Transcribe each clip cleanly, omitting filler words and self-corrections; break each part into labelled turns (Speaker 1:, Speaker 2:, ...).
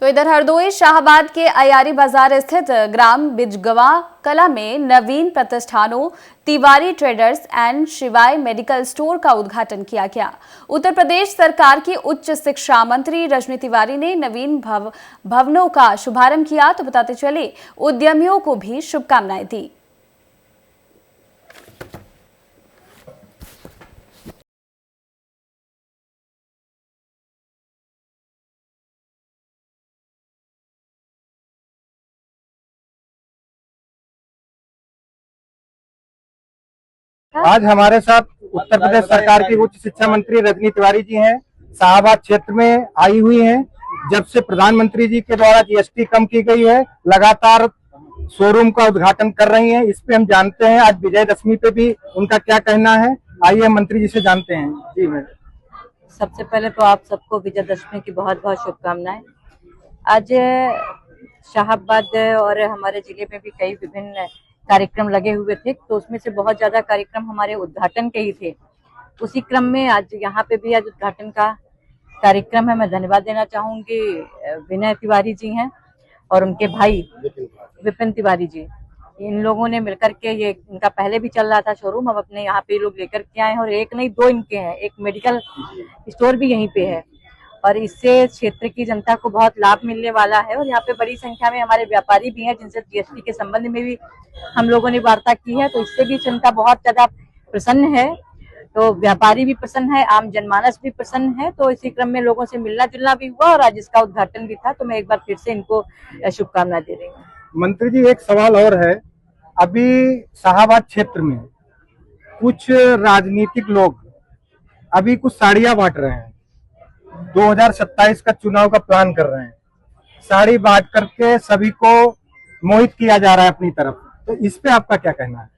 Speaker 1: तो इधर हरदोई शाहबाद के अयारी बाजार स्थित ग्राम बिजगवा कला में नवीन प्रतिष्ठानों तिवारी ट्रेडर्स एंड शिवाय मेडिकल स्टोर का उद्घाटन किया गया। उत्तर प्रदेश सरकार की उच्च शिक्षा मंत्री रजनी तिवारी ने नवीन भवनों का शुभारंभ किया। तो बताते चले उद्यमियों को भी शुभकामनाएं दी।
Speaker 2: आज हमारे साथ उत्तर प्रदेश सरकार की उच्च शिक्षा मंत्री रजनी तिवारी जी हैं। शाहबाद क्षेत्र में आई हुई हैं। जब से प्रधानमंत्री जी के द्वारा जीएसटी कम की गई है, लगातार शोरूम का उद्घाटन कर रही हैं। इस पे हम जानते हैं आज विजयदशमी पे भी उनका क्या कहना है। आइए मंत्री जी से जानते हैं। जी मैडम,
Speaker 3: सबसे पहले तो आप सबको विजयदशमी की बहुत बहुत शुभकामनाएं। आज शाहबाद और हमारे जिले में भी कई विभिन्न कार्यक्रम लगे हुए थे, तो उसमें से बहुत ज्यादा कार्यक्रम हमारे उद्घाटन के ही थे। उसी क्रम में आज यहाँ पे भी आज उद्घाटन का कार्यक्रम है। मैं धन्यवाद देना चाहूंगी विनय तिवारी जी हैं और उनके भाई विपिन तिवारी जी। इन लोगों ने मिलकर के, ये इनका पहले भी चल रहा था शोरूम, अब अपने यहाँ पे लोग लेकर के आए हैं और एक नहीं दो इनके हैं। एक मेडिकल स्टोर भी यहीं पे है और इससे क्षेत्र की जनता को बहुत लाभ मिलने वाला है। और यहाँ पे बड़ी संख्या में हमारे व्यापारी भी हैं जिनसे जीएसटी के संबंध में भी हम लोगों ने वार्ता की है, तो इससे भी जनता बहुत ज्यादा प्रसन्न है। तो व्यापारी भी प्रसन्न है, आम जनमानस भी प्रसन्न है। तो इसी क्रम में लोगों से मिलना जुलना भी हुआ और आज इसका उद्घाटन भी था। तो मैं एक बार फिर से इनको शुभकामनाएं दे रही हूँ।
Speaker 2: मंत्री जी, एक सवाल और है। अभी शाहबाद क्षेत्र में कुछ राजनीतिक लोग अभी कुछ साड़ियां बांट रहे हैं। 2027 का चुनाव का प्लान कर रहे हैं। साड़ी बांट करके सभी को मोहित किया जा रहा है अपनी तरफ। तो इस पे आपका क्या कहना है?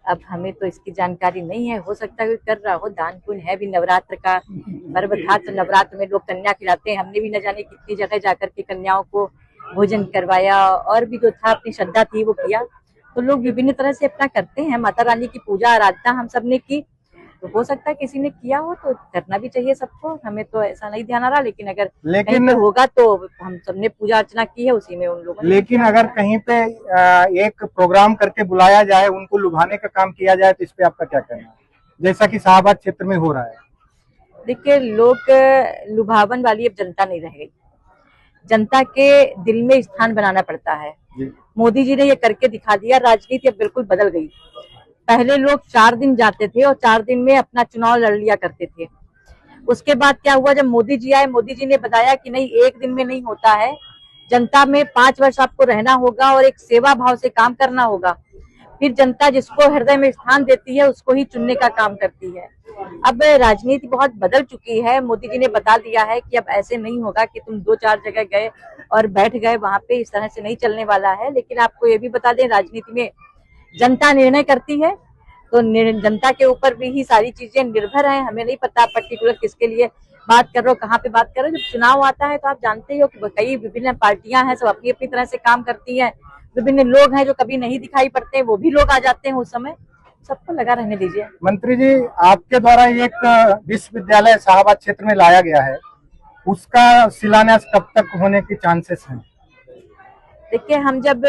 Speaker 3: अब हमें तो इसकी जानकारी नहीं है, हो सकता है कर रहा हो। दान पुण्य है भी, नवरात्र का पर्व था तो नवरात्र में लोग कन्या खिलाते हैं। हमने भी न जाने कितनी जगह जाकर के कन्याओं को भोजन करवाया और भी जो था अपनी श्रद्धा थी वो किया। तो लोग विभिन्न तरह से अपना करते हैं। माता रानी की पूजा आराधना हम सब ने की, तो हो सकता है किसी ने किया हो तो करना भी चाहिए सबको। हमें तो ऐसा नहीं ध्यान आ रहा, लेकिन अगर कहीं पे होगा तो हम सबने पूजा अर्चना की है उसी में उन लोगों ने।
Speaker 2: लेकिन अगर कहीं पे एक प्रोग्राम करके बुलाया जाए, उनको लुभाने का काम किया जाए, तो इस पे आपका क्या कहना है, जैसा कि शाहबाद क्षेत्र में हो रहा है?
Speaker 3: देखिए, लोग लुभावन वाली अब जनता नहीं रह गई। जनता के दिल में स्थान बनाना पड़ता है। मोदी जी ने ये करके दिखा दिया। राजनीति अब बिल्कुल बदल गई। पहले लोग 4 दिन जाते थे और 4 दिन में अपना चुनाव लड़ लिया करते थे। उसके बाद क्या हुआ, जब मोदी जी आए, मोदी जी ने बताया कि नहीं, 1 दिन में नहीं होता है। जनता में 5 वर्ष आपको रहना होगा और एक सेवा भाव से काम करना होगा। फिर जनता जिसको हृदय में स्थान देती है उसको ही चुनने का काम करती है। अब राजनीति बहुत बदल चुकी है। मोदी जी ने बता दिया है कि अब ऐसे नहीं होगा कि तुम 2-4 जगह गए और बैठ गए वहां पे, इस तरह से नहीं चलने वाला है। लेकिन आपको ये भी बता दें, राजनीति में जनता निर्णय करती है, तो जनता के ऊपर भी ही सारी चीजें निर्भर हैं। हमें नहीं पता पर्टिकुलर किसके लिए बात कर रहे हो, कहाँ पे बात कर रहे हो। जब चुनाव आता है तो आप जानते ही हो कि कई विभिन्न पार्टियां हैं, सब अपनी अपनी तरह से काम करती हैं। विभिन्न लोग हैं जो कभी नहीं दिखाई पड़ते, वो भी लोग आ जाते हैं उस समय। सबको लगा रहने दीजिए।
Speaker 2: मंत्री जी, आपके द्वारा एक विश्वविद्यालय शाहबाद क्षेत्र में लाया गया है, उसका शिलान्यास कब तक होने की चांसेस हैं?
Speaker 3: देखिए, हम जब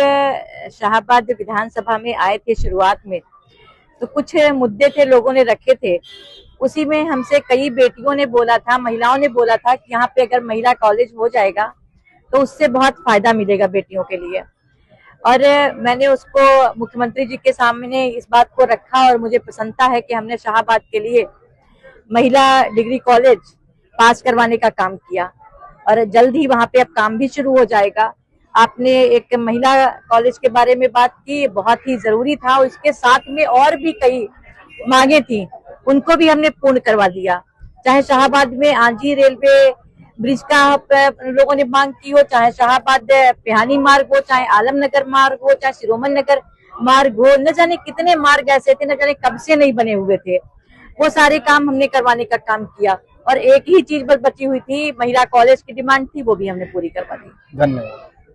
Speaker 3: शाहबाद विधानसभा में आए थे शुरुआत में, तो कुछ मुद्दे थे लोगों ने रखे थे। उसी में हमसे कई बेटियों ने बोला था, महिलाओं ने बोला था कि यहाँ पे अगर महिला कॉलेज हो जाएगा तो उससे बहुत फायदा मिलेगा बेटियों के लिए। और मैंने उसको मुख्यमंत्री जी के सामने इस बात को रखा और मुझे प्रसन्नता है कि हमने शाहबाद के लिए महिला डिग्री कॉलेज पास करवाने का काम किया और जल्द ही वहां पे अब काम भी शुरू हो जाएगा। आपने एक महिला कॉलेज के बारे में बात की, बहुत ही जरूरी था। और इसके साथ में और भी कई मांगे थी, उनको भी हमने पूर्ण करवा दिया। चाहे शाहबाद में आंजी रेलवे ब्रिज का लोगों ने मांग की हो, चाहे शाहबाद पिहानी मार्ग हो, चाहे आलमनगर मार्ग हो, चाहे शिरोमन नगर मार्ग हो, न जाने कितने मार्ग ऐसे थे, न जाने कब से नहीं बने हुए थे। वो सारे काम हमने करवाने का काम किया और एक ही चीज बस बची हुई थी, महिला कॉलेज की डिमांड थी, वो भी हमने पूरी करवा दी।
Speaker 2: धन्यवाद।